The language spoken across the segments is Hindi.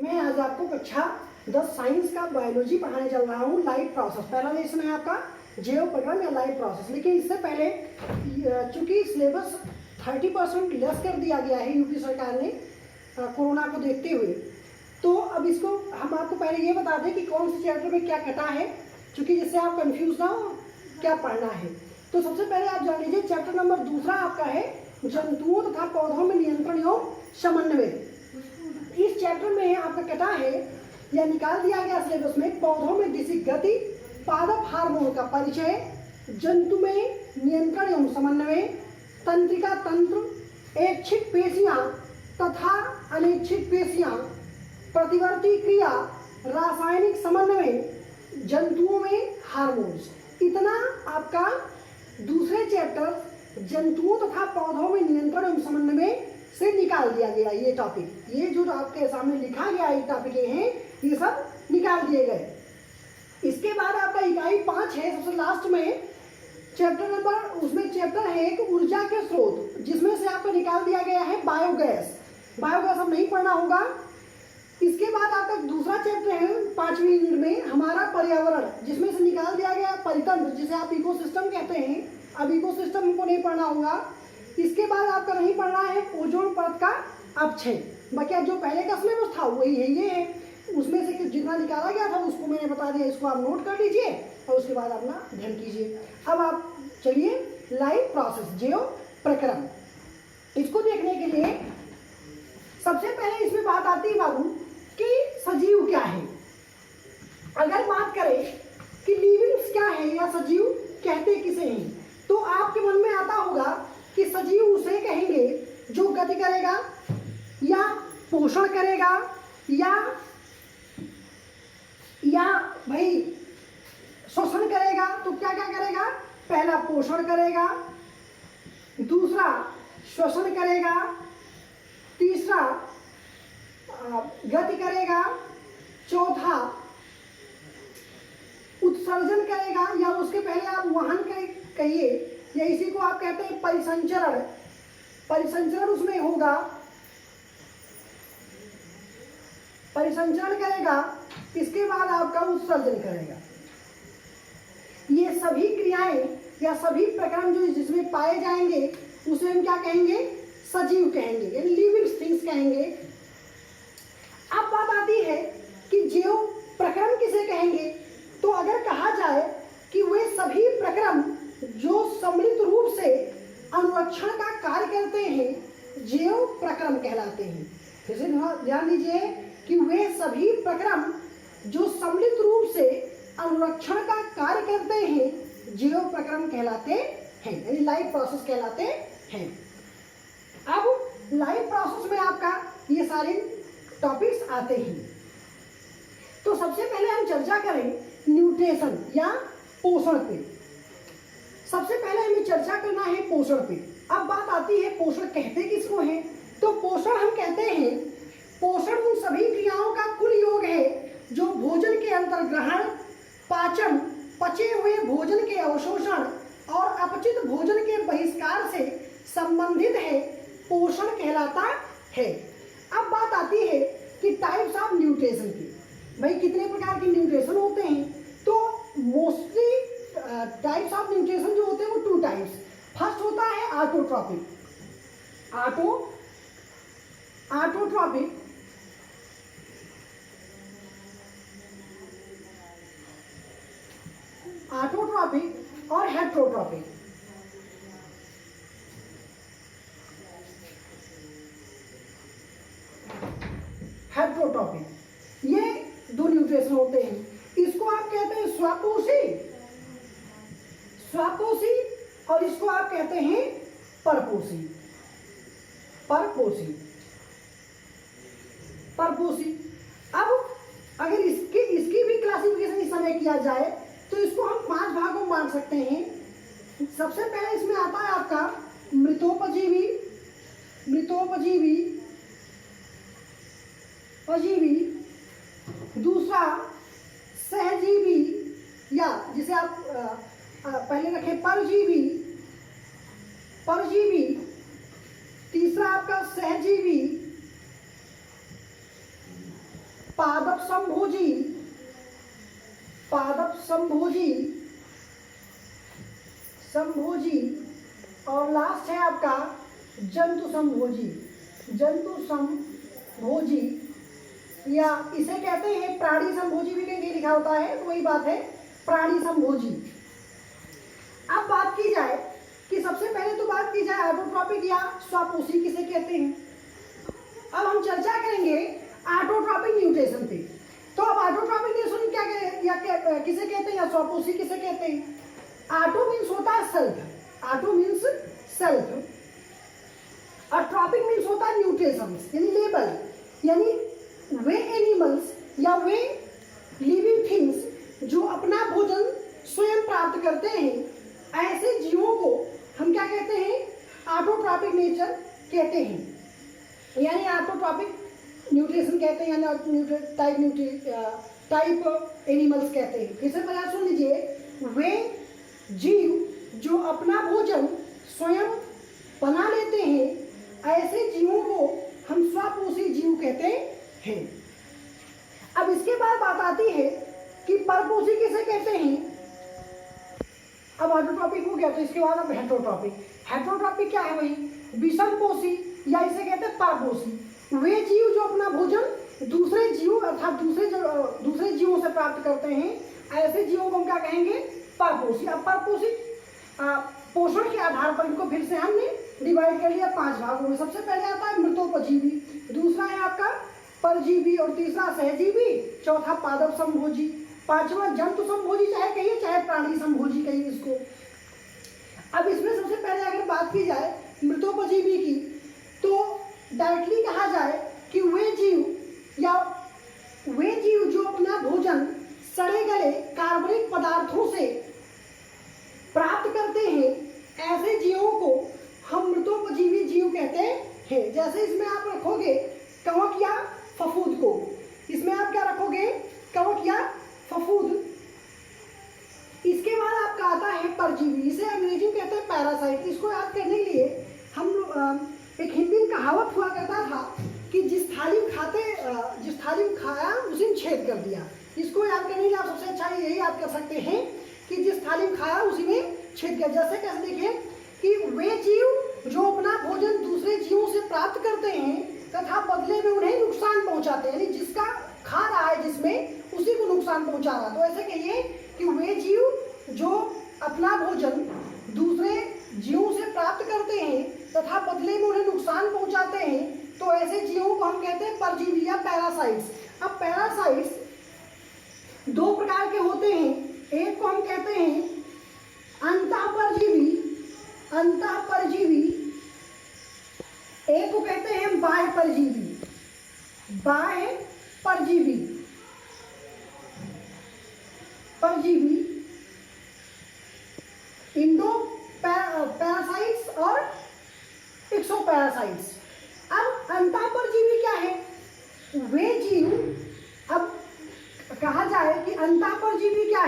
मैं आज आपको कक्षा 10 साइंस का बायोलॉजी पढ़ाने चल रहा हूँ। लाइफ प्रोसेस पहला लेसन है आपका जैव प्रक्रम या लाइफ प्रोसेस। लेकिन इससे पहले चूंकि सिलेबस 30% लेस कर दिया गया है यूपी सरकार ने कोरोना को देखते हुए, तो अब इसको हम आपको पहले ये बता दें कि कौन से चैप्टर में क्या कटा है, चूंकि जिससे आप कंफ्यूज ना हो क्या पढ़ना है। तो सबसे पहले आप जान लीजिए चैप्टर नंबर दूसरा आपका है जंतुओं तथा पौधों में नियंत्रण एवं समन्वय। इस चैप्टर में आपका कटा है या निकाल दिया गया सिलेबस में पौधों में दिशिक गति, पादप हार्मोन का परिचय, जंतु में नियंत्रण एवं समन्वय, तंत्रिका तंत्र, ऐच्छिक पेशियां तथा अनैच्छिक पेशियां, प्रतिवर्ती क्रिया, रासायनिक समन्वय, जंतुओं में हार्मोन्स। इतना आपका दूसरे चैप्टर जंतुओं तथा पौधों में नियंत्रण एवं समन्वय से निकाल दिया गया। ये टॉपिक, ये जो आपके सामने लिखा गया ये टॉपिक हैं, ये सब निकाल दिए गए। इसके बाद आपका इकाई 5 है, सबसे लास्ट में चैप्टर नंबर, उसमें चैप्टर है एक ऊर्जा के स्रोत, जिसमें से आपको निकाल दिया गया है बायोगैस। बायोगैस अब नहीं पढ़ना होगा। इसके बाद आपका दूसरा चैप्टर है 5वीं यूनिट में हमारा पर्यावरण, जिसमें से निकाल दिया गया परितंत्र, जिसे आप इकोसिस्टम कहते हैं। अब इकोसिस्टम हमको नहीं पढ़ना होगा। इसके बाद आपका नहीं पढ़ना है ओजोन परत का अपक्षय। बाकी जो पहले का सिलेबस था वही है, ये है। उसमें से जितना निकाला गया था उसको मैंने बता दिया, इसको आप नोट कर लीजिए और उसके बाद अपना ध्यान कीजिए। अब आप चलिए लाइफ प्रोसेस जैव प्रक्रम, इसको देखने के लिए सबसे पहले इसमें बात आती है बाबू कि सजीव क्या है। अगर बात करें कि लिविंग्स क्या है या सजीव कहते किसे हैं, तो आपके मन में आता होगा कि सजीव उसे कहेंगे जो गति करेगा या पोषण करेगा या भाई शोषण करेगा। तो क्या क्या करेगा? पहला पोषण करेगा, दूसरा शोषण करेगा, तीसरा गति करेगा, चौथा उत्सर्जन करेगा या उसके पहले आप वाहन कहिए, या इसी को आप कहते हैं परिसंचरण। परिसंचरण उसमें होगा, परिसंचरण करेगा, इसके बाद आपका उत्सर्जन करेगा। ये सभी क्रियाएं या सभी प्रक्रम जो जिसमें पाए जाएंगे उसे हम क्या कहेंगे? सजीव कहेंगे, यानी लिविंग थिंग्स कहेंगे। अब बात आती है कि जैव प्रक्रम किसे कहेंगे। तो अगर कहा जाए कि वे सभी प्रक्रम जो सम्मिलित रूप से अनुरक्षण का कार्य करते हैं जैव प्रक्रम कहलाते हैं। फिर से ध्यान दीजिए कि वे सभी प्रक्रम जो सम्मिलित रूप से अनुरक्षण का कार्य करते हैं जैव प्रक्रम कहलाते हैं, यानी लाइफ प्रोसेस कहलाते हैं। अब लाइफ प्रोसेस में आपका ये सारे टॉपिक्स आते हैं। तो सबसे पहले हम चर्चा करें न्यूट्रिशन या पोषण पे। सबसे पहले हमें चर्चा करना है पोषण पे। अब बात आती है पोषण कहते किसको है। तो पोषण हम कहते हैं, पोषण उन सभी क्रियाओं का कुल योग है जो भोजन के अंतर्ग्रहण, पाचन, पचे हुए भोजन के अवशोषण और अपचित भोजन के बहिष्कार से संबंधित है, पोषण कहलाता है। अब बात आती है कि टाइप्स ऑफ न्यूट्रिशन की। भाई कितने प्रकार के न्यूट्रिशन होते हैं? तो मोस्टली टाइप्स ऑफ न्यूट्रिशन जो होते हैं वो 2 टाइप्स। फर्स्ट होता है ऑटोट्रॉपिक। ऑटोट्रॉपिक ऑटोट्रॉपिक और हेट्रोट्रॉपिक। हेट्रोट्रॉपिक ये 2 न्यूट्रिशन होते हैं। इसको आप कहते हैं स्वापोषी और इसको आप कहते हैं परपोषी। अब अगर इसकी भी क्लासिफिकेशन इस समय किया जाए तो इसको हम 5 भागों में बांट सकते हैं। सबसे पहले इसमें आता है आपका मृतोपजीवी, दूसरा सहजीवी या जिसे आप पहले रखें परजीवी, तीसरा आपका सहजीवी, पादप संभोजी, पादप संभोजी, संभोजी, और लास्ट है आपका जंतु संभोजी, जंतु संभोजी, या इसे कहते हैं प्राणी संभोजी भी कहीं लिखा होता है, तो वही बात है प्राणी संभोजी। अब बात की जाए कि सबसे पहले तो बात की जाए ऑटोट्रॉपिक या स्वापोषी किसे कहते हैं। अब हम चर्चा करेंगे ऑटोट्रॉपिक न्यूट्रिशन पे। तो अब ऑटोट्रॉपिक न्यूट्रिशन क्या किसे कहते हैं या स्वापोषी किसे कहते हैं। ऑटो मीन्स होता है सेल्फ, ऑटो मीन्स सेल्फ, और ट्रॉपिक मीन्स होता है न्यूट्रिशन यानी लेबल, यानी वे एनिमल्स या वे लिविंग थिंग्स जो अपना भोजन स्वयं प्राप्त करते हैं, ऐसे जीवों को हम क्या कहते हैं, ऑटोट्रॉपिक नेचर कहते हैं, यानी ऑटोट्रॉपिक न्यूट्रिशन कहते हैं, यानी टाइप एनिमल्स कहते हैं। इसे पहले सुन लीजिए, वे जीव जो अपना भोजन स्वयं बना लेते हैं, ऐसे जीवों को हम स्वापोषी जीव कहते हैं। अब इसके बाद बात आती है कि परपोषी किसे कहते हैं। अब ऑटोट्रॉपिक हो गया, तो इसके बाद अब हेटेरोट्रॉपिक। हेटेरोट्रॉपिक क्या है भाई, विषमपोषी या इसे कहते हैं परपोषी। वे जीव जो अपना भोजन दूसरे जीव अर्थात दूसरे जीवों से प्राप्त करते हैं, ऐसे जीवों को हम क्या कहेंगे, परपोषी। अब परपोषी पोषण के आधार पर इनको फिर से हमने डिवाइड कर लिया 5 भागों में। सबसे पहले आता है मृतोपजीवी, दूसरा है आपका परजीवी, और तीसरा सहजीवी, चौथा पादप संभोजी, पांचवा जंतु संभोजी चाहे कहिए चाहे प्राणी संभोजी कहिए इसको। अब इसमें सबसे पहले अगर बात की जाए मृतोपजीवी की, तो डायरेक्टली कहा जाए कि वे जीव जो अपना भोजन सड़े गले कार्बनिक पदार्थों से प्राप्त करते हैं, ऐसे जीवों को हम मृतोपजीवी जीव कहते हैं। जैसे इसमें आप रखोगे कवक या फफूंद को, इसमें आप क्या रखोगे, कवक या फफूंद। इसके बाद आपका आता है परजीवी, इसे अंग्रेजी में कहते हैं पैरासाइट। इसको याद करने के लिए हम एक हिंदी में कहावत हुआ करता था कि जिस थाली में खाया उसी में छेद कर दिया। इसको याद करने के लिए आप सबसे अच्छा यही याद कर सकते हैं कि जिस थाली में खाया उसी में छेद कर। जैसे कैसे देखिए कि वे जीव जो अपना भोजन दूसरे जीवों से प्राप्त करते हैं तथा बदले में उन्हें नुकसान पहुंचाते हैं, यानी जिसका खा रहा है जिसमें उसी को नुकसान पहुंचा रहा है। तो ऐसे कहिए कि वे जीव जो अपना भोजन दूसरे जीवों से प्राप्त करते हैं तथा बदले में उन्हें नुकसान पहुंचाते हैं, तो ऐसे जीवों को हम कहते हैं परजीवी या पैरासाइट्स। अब पैरासाइट्स 2 प्रकार के होते हैं, एक को हम कहते हैं अंतःपरजीवी, एक को कहते हैं बाह्य परजीवी, इंडो पैरासाइट्स और एक्सोपैरासाइट्स। अब अंतःपरजीवी क्या है, वे जीव, अब कहा जाए कि अंतःपरजीवी क्या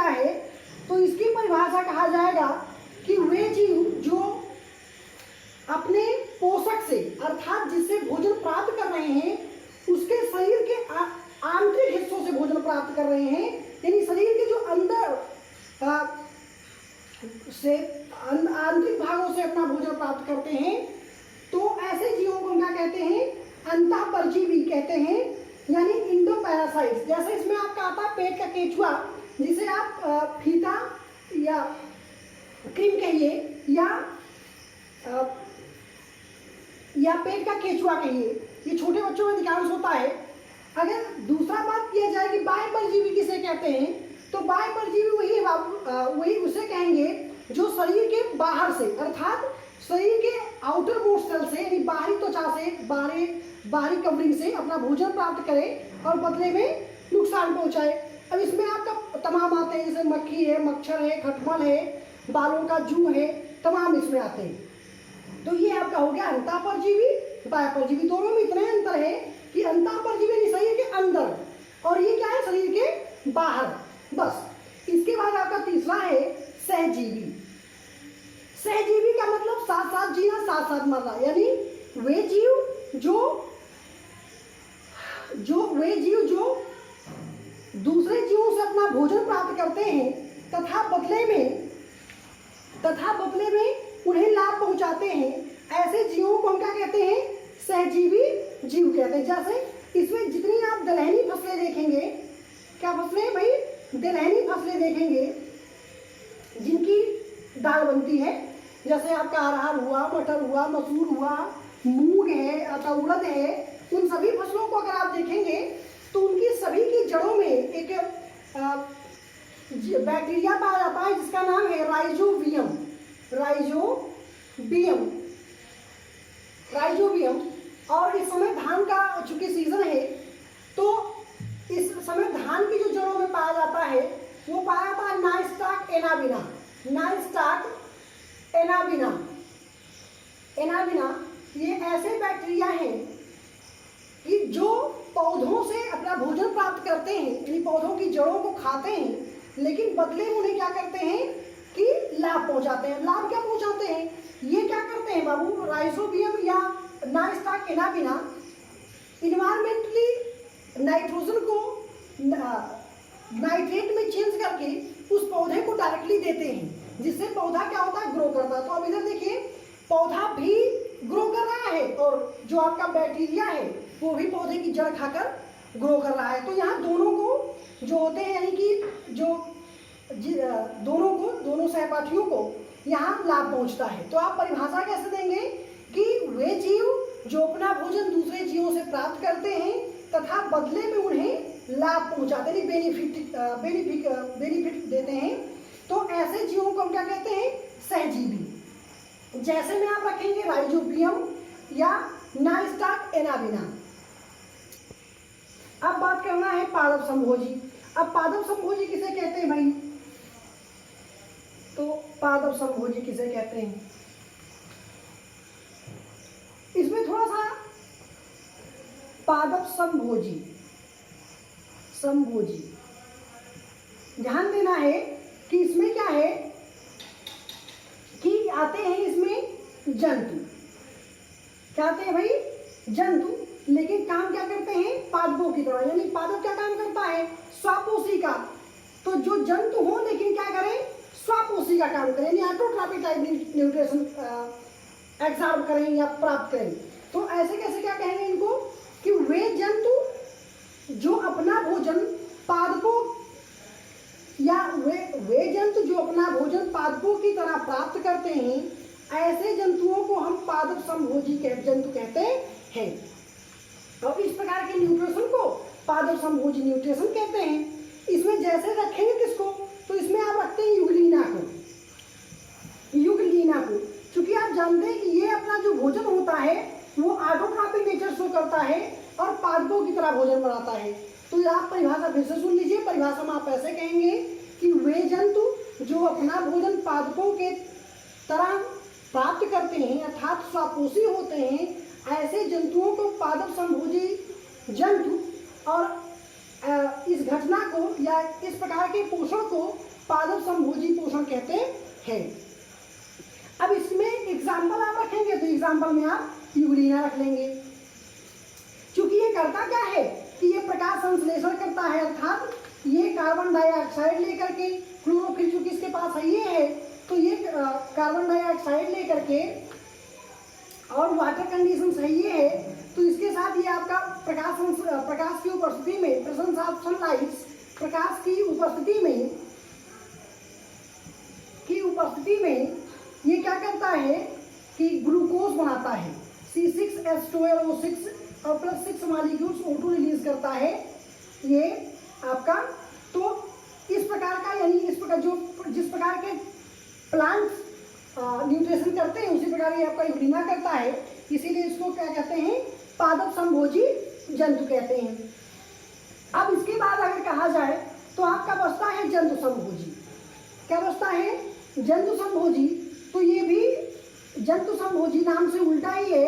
है, तो इसकी परिभाषा कहा जाएगा कि वे जीव जो अपने पोषक से अर्थात जिससे भोजन प्राप्त कर रहे हैं उसके शरीर के आंतरिक हिस्सों से भोजन प्राप्त कर रहे हैं, यानी शरीर के जो अंदर से आंतरिक भागों से अपना भोजन प्राप्त करते हैं, तो ऐसे जीवों को क्या कहते हैं, अंतःपरजीवी कहते हैं, यानी इंडोपैरासाइट्स। जैसे इसमें आपका आता है पेट का केचुआ, जिसे आप फीता या क्रीम कहिए या पेट का केचुआ कहिए, ये छोटे बच्चों में अधिकांश होता है। अगर दूसरा बात किया जाए कि बाह्य परजीवी किसे कहते हैं, तो बाह्य परजीवी वही उसे कहेंगे जो शरीर के बाहर से अर्थात शरीर के आउटर मोस्ट सेल से यानी बाहरी त्वचा से बाहरी कवरिंग से अपना भोजन प्राप्त करे और बदले में नुकसान पहुंचाए। अब इसमें आपका तमाम आते हैं, जैसे मक्खी है, मच्छर है, खटमल है, बालों का जू है, तमाम इसमें आते हैं। तो ये आपका हो गया अंतःपरजीवी, बाह्य परजीवी। दोनों में इतना अंतर है कि अंतःपरजीवी शरीर के अंदर और ये क्या है, शरीर के बाहर, बस। इसके बाद आपका तीसरा है सहजीवी। सहजीवी का मतलब साथ साथ जीना, साथ साथ मरना, यानी वे जीव जो वे जीव जो दूसरे जीवों से अपना भोजन प्राप्त करते हैं तथा बदले में उन्हें लाभ पहुंचाते हैं, ऐसे जीवों को हम क्या कहते हैं? सहजीवी जीव कहते हैं। जैसे इसमें जितनी आप दलहनी फसलें देखेंगे, क्या फसलें भाई? दलहनी फसलें देखेंगे जिनकी दाल बनती है, जैसे आपका अरहर हुआ, मटर हुआ, मसूर हुआ, मूंग है अथवा उड़द है, उन सभी फसलों को अगर आप देखेंगे तो उनकी सभी की जड़ों में एक बैक्टीरिया पाया जाता है जिसका नाम है राइजोबियम। और इस समय धान का चूंकि सीजन है तो इस समय धान की जो जड़ों में पाया जाता है वो पाया जाता है नाइस्टाक एनाबिना। ये ऐसे बैक्टीरिया हैं कि जो पौधों से अपना भोजन प्राप्त करते हैं, यानी पौधों की जड़ों को खाते हैं, लेकिन बदले में उन्हें क्या करते हैं कि लाभ पहुंचाते हैं। लाभ क्या पहुंचाते हैं? ये क्या करते हैं बाबू? राइजोबियम या नाइस्टाक एनाबिना इन्वायरमेंटली नाइट्रोजन को नाइट्रेट में चेंज करके उस पौधे को डायरेक्टली देते हैं, जिससे पौधा क्या होता है? ग्रो करता है। तो अब इधर देखिए, पौधा भी ग्रो कर रहा है और जो आपका बैक्टीरिया है वो भी पौधे की जड़ खाकर ग्रो कर रहा है। तो यहाँ दोनों को जो होते हैं, यानी कि जो दोनों सहपाठियों को यहाँ लाभ पहुँचता है। तो आप परिभाषा कैसे देंगे कि वे जीव जो अपना भोजन दूसरे जीवों से प्राप्त करते हैं तथा बदले में उन्हें लाभ पहुँचाते हैं, बेनिफिट देते हैं, तो ऐसे जीवों को हम क्या कहते हैं? सहजीवी। जैसे में आप रखेंगे राइजोबियम या नाइस्टाक एनाबिना। अब बात करना है पादप संभोजी। अब पादप संभोजी किसे कहते हैं भाई? तो पादप संभोजी किसे कहते हैं? इसमें थोड़ा सा पादप संभोजी ध्यान देना है कि इसमें क्या है कि आते हैं इसमें जंतु। क्या आते हैं भाई? जंतु, लेकिन काम क्या करते हैं? पादपों की तरह। यानी पादप क्या काम करता है? स्वापोषी का। तो जो जंतु हो लेकिन क्या करें? स्वापोषी का काम करें, यानी ऑटोट्रॉपिक टाइप न्यूट्रिशन एब्सॉर्ब करें या प्राप्त करें। तो ऐसे कैसे क्या कहेंगे इनको कि वे जंतु जो अपना भोजन पादपों या वे जंतु जो अपना भोजन पादपों की तरह प्राप्त करते हैं, ऐसे जंतुओं को हम पादप संभोजी जंतु कहते हैं। और इस प्रकार के न्यूट्रिशन को पादप संभोजी न्यूट्रिशन कहते हैं। इसमें जैसे रखेंगे किसको? तो इसमें आप रखते हैं युगलीना को। क्योंकि आप जानते हैं कि ये अपना जो भोजन होता है वो ऑटोट्रॉपिक नेचर शो करता है और पादपों की तरह भोजन बनाता है। तो आप परिभाषा फिर से सुन लीजिए। परिभाषा में आप ऐसे कहेंगे कि वे जंतु जो अपना भोजन पादपों के तरह प्राप्त करते हैं अर्थात स्वापोषी होते हैं, ऐसे जंतुओं को पादप संभोजी जंतु और इस घटना को या इस प्रकार के पोषण को पादप संभोजी पोषण कहते हैं। अब इसमें एग्जाम्पल आप रखेंगे तो एग्जाम्पल में आप यूग्लिना रख लेंगे। क्योंकि ये करता क्या है कि ये प्रकाश संश्लेषण करता है, अर्थात ये कार्बन डाइऑक्साइड लेकर के, क्लोरोफिल चूंकि इसके पास है ये है, तो ये कार्बन डाइऑक्साइड लेकर के और वाटर कंडीशन सही है, तो इसके साथ ये आपका प्रकाश की उपस्थिति में, प्रेजेंस ऑफ सनलाइट, प्रकाश की उपस्थिति में ये क्या करता है कि ग्लूकोज बनाता है, C6H12O6 और +6 मॉलिक्यूल्स O2 रिलीज करता है ये आपका। तो इस प्रकार का, यानी इस प्रकार जिस प्रकार के प्लांट्स न्यूट्रिशन करते हैं उसी प्रकार ये आपका यूग्लिना करता है, इसीलिए इसको क्या कहते हैं? पादप संभोजी जंतु कहते हैं। अब इसके बाद अगर कहा जाए तो आपका बचता है जंतु संभोजी। क्या बचता है? जंतु संभोजी। तो ये भी जंतु संभोजी नाम से उल्टा ही है,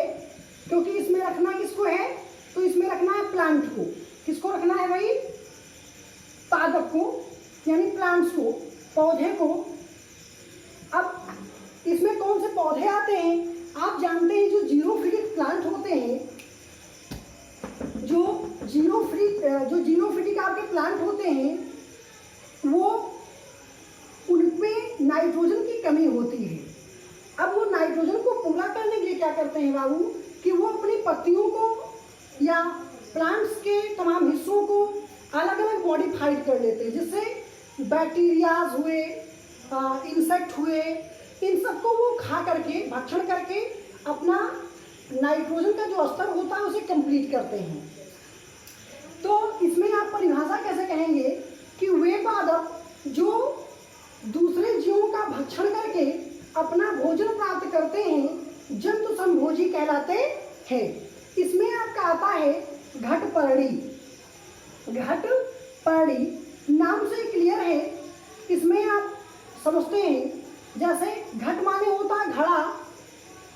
क्योंकि इसमें रखना किसको है? तो इसमें रखना है प्लांट को। किसको रखना है भाई? पादप को, यानी प्लांट्स को, पौधे को। अब इसमें कौन से पौधे आते हैं? आप जानते हैं जो जीरोफिलिक प्लांट होते हैं, जो जीनोफिटिक आपके प्लांट होते हैं वो उनमें नाइट्रोजन की कमी होती है। अब वो नाइट्रोजन को पूरा करने के लिए क्या करते हैं बाबू कि वो अपनी पत्तियों को या प्लांट्स के तमाम हिस्सों को अलग अलग मॉडिफाइड कर लेते हैं, जिससे बैक्टीरियाज हुए, इंसेक्ट हुए, इन सबको वो खा करके, भक्षण करके अपना नाइट्रोजन का जो स्तर होता है उसे कंप्लीट करते हैं। तो इसमें आप परिभाषा कैसे कहेंगे कि वे पादप जो दूसरे जीवों का भक्षण करके अपना भोजन प्राप्त करते हैं जंतु संभोजी कहलाते हैं। इसमें आपका आता है घटपर्णी। घटपर्णी नाम से क्लियर है, इसमें आप समझते हैं जैसे घट माने होता है घड़ा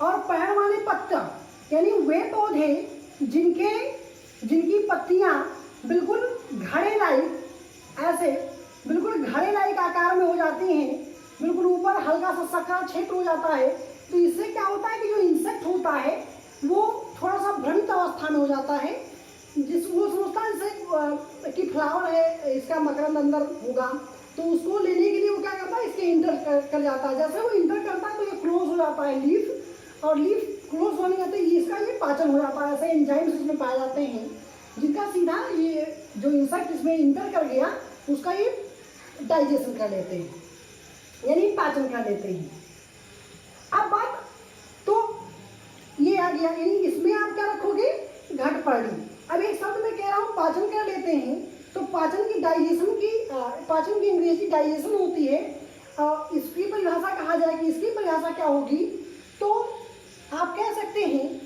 और पेड़ माने पत्ता, यानी वे पौधे जिनकी पत्तियां बिल्कुल घड़े लाइक, ऐसे बिल्कुल घड़े लाइक आकार में हो जाती हैं, बिल्कुल ऊपर हल्का सा सकरा क्षेत्र हो जाता है। तो इससे क्या होता है कि जो इंसेक्ट होता है वो थोड़ा सा भ्रमित अवस्था में हो जाता है, वो सोचता है जैसे कि फ्लावर है, इसका मकरंद अंदर होगा, तो उसको लेने के लिए वो क्या करता है, इसके इंटर कर जाता है। जैसे वो इंटर करता है तो ये क्लोज हो जाता है लीफ, और लीफ क्लोज होने जाते ही इसका ये पाचन हो जाता है। ऐसे एंजाइम्स इसमें पाए जाते हैं जिनका सीधा ये जो इंसेक्ट इसमें इंटर कर गया उसका ये डाइजेशन कर लेते हैं, यानी पाचन कर लेते हैं। अब बात तो ये आ गया, यानी इसमें आप क्या रखोगे, घटपर्णी। अब एक शब्द में कह रहा हूँ पाचन कर लेते हैं, तो पाचन की अंग्रेजी डाइजेशन होती है। इसकी परिभाषा कहा जाएगी, इसकी परिभाषा क्या होगी, तो आप कह सकते हैं,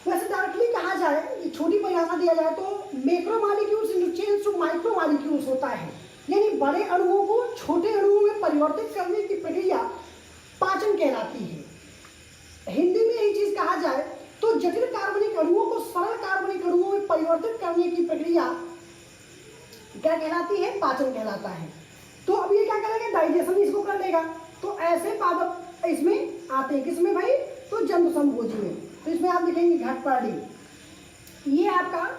वैसे डायरेक्टली कहा जाए, छोटी परिभाषा दिया जाए तो मैक्रोमॉलिक्यूल्स इंटरचेंज टू माइक्रोमॉलिक्यूल्स होता है, यानी बड़े अणुओं को छोटे अणुओं में परिवर्तित करने की प्रक्रिया पाचन कहलाती है। हिंदी में यही चीज कहा जाए तो जटिल कार्बनिक अणुओं को सरल कार्बनिक अणुओं में परिवर्तित करने की प्रक्रिया क्या कहलाती है, पाचन कहलाता है। तो अब ये क्या करेगा, डाइजेशन इसको कर लेगा। तो ऐसे पादप इसमें आते हैं, किसमें भाई, तो जंतु संभोजी में। तो इसमें आप लिखेंगे घटपर्णी। ये आपका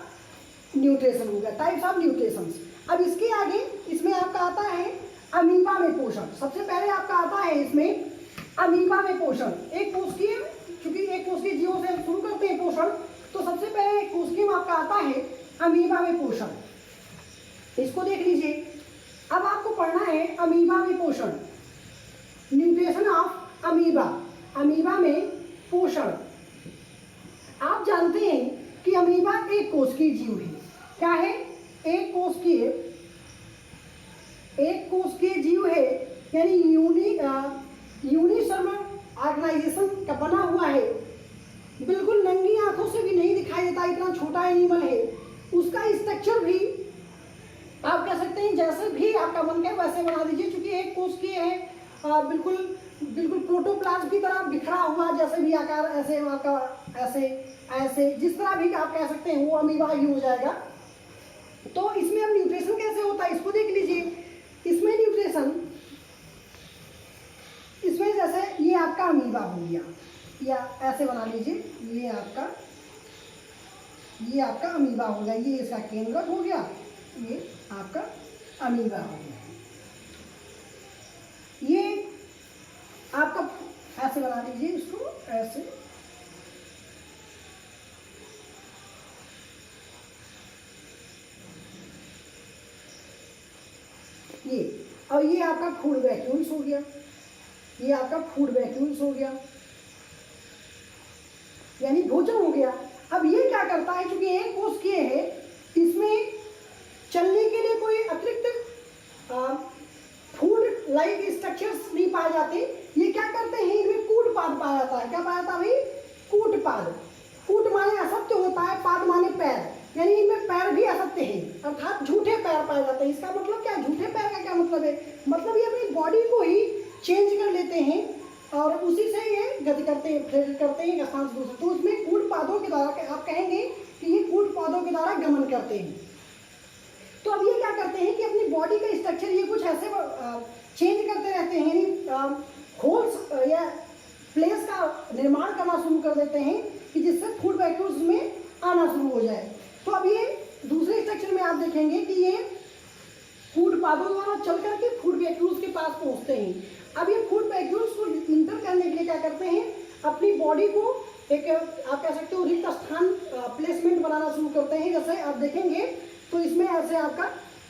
न्यूट्रिशन होगा, टाइप्स ऑफ न्यूट्रिशन। अब इसके आगे इसमें आपका आता है अमीबा में पोषण। सबसे पहले आपका आता है इसमें अमीबा में पोषण। एक कोशिकीय, चूंकि एक कोशिकीय जीवों से शुरू करते हैं पोषण, तो सबसे पहले एक कोशिकीय में आपका आता है अमीबा में पोषण। इसको देख लीजिए। अब आपको पढ़ना है अमीबा में पोषण, न्यूट्रिशन ऑफ अमीबा, अमीबा में पोषण। आप जानते हैं कि अमीबा एक कोशिकीय जीव है। क्या है, एक कोशिकीय जीव है, यानी यूनिसेलुलर ऑर्गेनाइजेशन का बना हुआ है। बिल्कुल नंगी आंखों से भी नहीं दिखाई देता, इतना छोटा एनिमल है। उसका स्ट्रक्चर भी आप कह सकते हैं जैसे भी आपका मन करे वैसे बना दीजिए, क्योंकि एक कोशिकीय है, बिल्कुल प्रोटोप्लाज्म की तरह बिखरा हुआ, जैसे भी आकार, ऐसे आपका ऐसे जिस तरह भी आप कह सकते हैं वो अमीबा ही हो जाएगा। तो इसमें अब न्यूट्रिशन कैसे होता है इसको देख लीजिए। इसमें न्यूट्रिशन, इसमें जैसे ये आपका अमीबा हो गया, या ऐसे बना लीजिए, ये आपका अमीबा हो गया, ये इसका केंद्रक हो गया, ये आपका अमीबा हो गया। ये आपका ऐसे बना लीजिए, इसको ऐसे, ये, और ये आपका फूड वैक्यूल्स हो गया, ये आपका फूड वैक्यूल्स हो गया, यानी भोजन हो गया। अब ये क्या करता है, क्योंकि एक कोशिकीय है, इसमें चलने के लिए कोई अतिरिक्त फूड लाइक स्ट्रक्चर्स नहीं पाए जाते। ये क्या करते हैं, इनमें कूटपाद पाया जाता है। क्या पाया जाता है भाई, कूटपाद। कूट माने असत्य होता है, पाद माने पैर, यानी इनमें पैर भी असत्य हैं, अर्थात झूठे पैर पाए जाते हैं। इसका मतलब क्या, झूठे पैर का क्या मतलब है, मतलब ये अपनी बॉडी को ही चेंज कर लेते हैं और उसी से ये गति करते हैं स्थान से दूसरे। तो उसमें कूटपादों के द्वारा, आप कहेंगे कि ये कूटपादों के द्वारा गमन करते हैं। तो अब ये क्या करते हैं कि अपनी बॉडी का स्ट्रक्चर ये कुछ ऐसे चेंज करते रहते हैं, यानी होल्स या प्लेस का निर्माण करना शुरू कर देते हैं कि जिससे फूड वैक्यूल्स में आना शुरू हो जाए। तो अब ये देखेंगे कि ये फूड पादों द्वारा चल करके फूड वैक्यूल्स के पास पहुंचते हैं। अब ये फूड वैक्यूल्स को इंटर करने के लिए क्या करते हैं, अपनी बॉडी को एक आप कह सकते हो रिक्त स्थान प्लेसमेंट बनाना शुरू करते हैं। जैसे आप देखेंगे तो इसमें ऐसे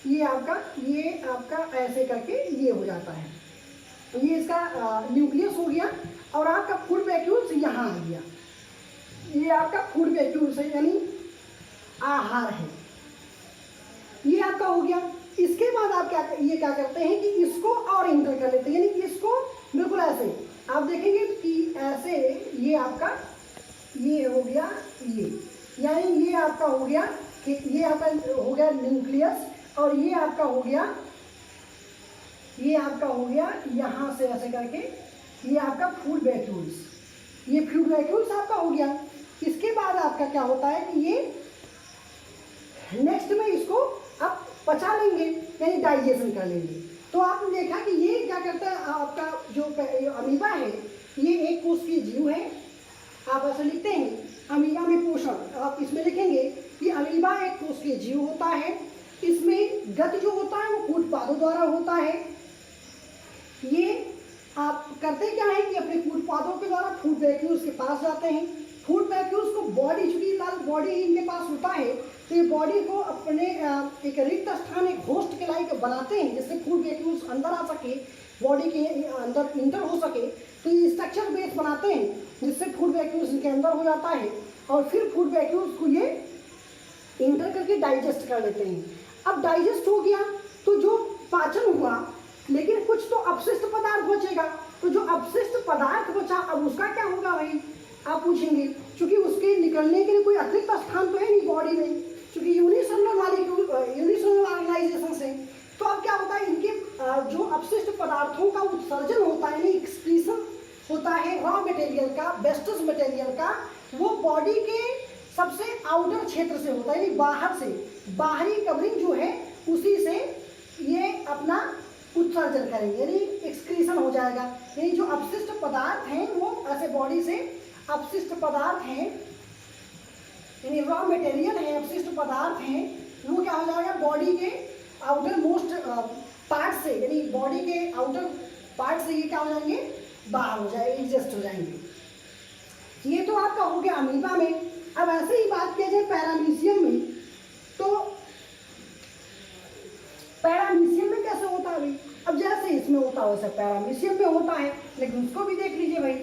ये आपका ऐसे करके ये हो जाता है, ये इसका न्यूक्लियस हो गया और आपका फूड वैक्यूल्स यहाँ आ गया। ये आपका फूड वैक्यूल्स है, यानी आहार है, ये आपका हो गया। इसके बाद आप क्या करते हैं कि इसको और इंटर कर लेते हैं, यानी इसको बिल्कुल ऐसे आप देखेंगे कि ऐसे ये आपका ये हो गया, ये यानी ये आपका हो गया कि ये आपका हो गया न्यूक्लियस और ये आपका हो गया यहाँ से ऐसे करके ये आपका फूड वैक्यूल्स, ये फूड वैक्यूल्स आपका हो गया। इसके बाद आपका क्या होता है कि ये नेक्स्ट में इसको आप पचा लेंगे, यानी डाइजेशन कर लेंगे। तो आपने देखा कि ये क्या करता है, आपका जो अमीबा है ये एक कोशिकीय जीव है। आप ऐसे लिखते हैं अमीबा में पोषण, आप इसमें लिखेंगे कि अमीबा एक कोशिकीय जीव होता है, इसमें गति जो होता है वो फूड पादों द्वारा होता है। ये आप करते क्या है कि अपने फूड पादों के द्वारा फूड वैक्यूल्स के पास जाते हैं। फूड वैक्यूल्स को बॉडी, चूंकि लाल बॉडी इनके पास होता है तो ये बॉडी को अपने एक रिक्त स्थान, एक होस्ट के लायक बनाते हैं जिससे फूड वैक्यूल्स अंदर आ सके, बॉडी के अंदर इंटर हो सके। तो ये स्ट्रक्चर बेस बनाते हैं जिससे फूड वैक्यूल्स इनके अंदर हो जाता है और फिर फूड वैक्यूल्स को ये इंटर करके डाइजेस्ट कर लेते हैं। अब डाइजेस्ट हो गया तो जो पाचन हुआ, लेकिन कुछ तो अपशिष्ट पदार्थ बचेगा। तो जो अपशिष्ट पदार्थ बचा अब उसका क्या होगा भाई, आप पूछेंगे, क्योंकि उसके निकलने के लिए कोई अतिरिक्त स्थान तो है नहीं बॉडी में, क्योंकि यूनिसेलुलर ऑर्गेनाइजेशन से। तो अब क्या होता है, इनके जो अपशिष्ट पदार्थों का उत्सर्जन होता है, एक्सक्रीशन होता है रॉ मटेरियल का, वेस्टस मटेरियल का, वो बॉडी के सबसे आउटर क्षेत्र से होता है, यानी बाहर से, बाहरी कवरिंग जो है उसी से ये अपना उत्सर्जन करेंगे, यानी एक्सक्रीशन हो जाएगा। यानी जो अपशिष्ट पदार्थ हैं वो ऐसे बॉडी से अपशिष्ट पदार्थ हैं, यानी रॉ मटेरियल है, अपशिष्ट पदार्थ हैं, वो क्या हो जाएगा बॉडी के आउटर मोस्ट पार्ट से, यानी बॉडी के आउटर पार्ट से ये क्या हो जाएंगे, बाहर हो जाएंगे, एग्जिस्ट हो जाएंगे। ये तो आपका हो गया अमीबा में। अब ऐसे ही बात किया जाए पैरामीशियम में, तो पैरामीशियम में कैसे होता है भाई, अब जैसे इसमें होता है वैसे पैरामीशियम में होता है, लेकिन उसको भी देख लीजिए भाई।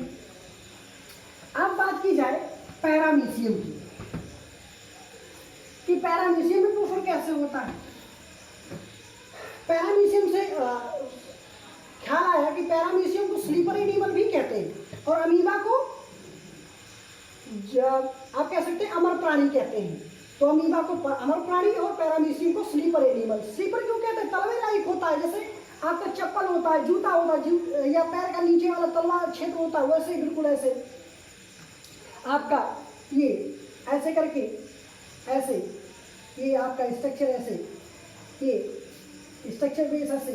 अब बात की जाए पैरामीशियम की कि पैरामीशियम में पोषण कैसे होता है। पैरामीशियम से ख्याल आया कि पैरामीशियम को स्लीपर एनिमल भी कहते हैं और अमीबा को आप कह सकते हैं अमर प्राणी कहते हैं। तो अमीबा को अमर प्राणी और पैरामीशियम को स्लीपर एनिमल। स्लीपर क्यों कहते हैं, तलवे लाइक होता है, जैसे आपका चप्पल होता है, जूता होता है, या पैर का नीचे वाला तलवा क्षेत्र होता है, वैसे बिल्कुल ऐसे आपका ये ऐसे करके ऐसे ये आपका स्ट्रक्चर ऐसे, ये स्ट्रक्चर बेस ऐसे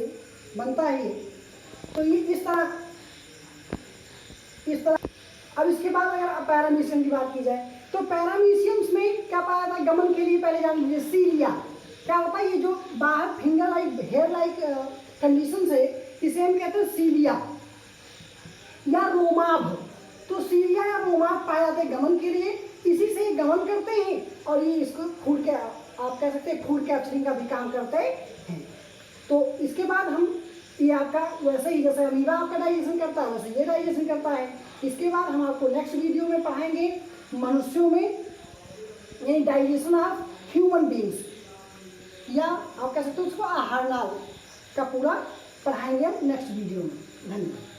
बनता है ये। तो ये इस तरह। अब इसके बाद अगर पैरामीशियम की बात की जाए तो पैरामीशियम्स में क्या पाया था, गमन के लिए पहले जान लीजिए सीलिया क्या होता है, ये जो बाहर finger like hair like condition है इसे हम कहते हैं सीलिया या रोमाभ। तो सीलिया या रोमाभ पाया जाता है गमन के लिए, इसी से गमन करते हैं और ये इसको फूड के आप कह सकते हैं फूड कैप्चरिंग का भी काम करते हैं। तो इसके बाद हम ये आपका वैसे ही जैसे अमीबा आपका डाइजेशन करता है वैसे ये डाइजेशन करता है। इसके बाद हम आपको नेक्स्ट वीडियो में पढ़ाएंगे मनुष्यों में यानी डाइजेशन ऑफ ह्यूमन बींग्स, या आप कह सकते हो उसको आहार नाल का पूरा पढ़ाएंगे हम नेक्स्ट वीडियो में। धन्यवाद।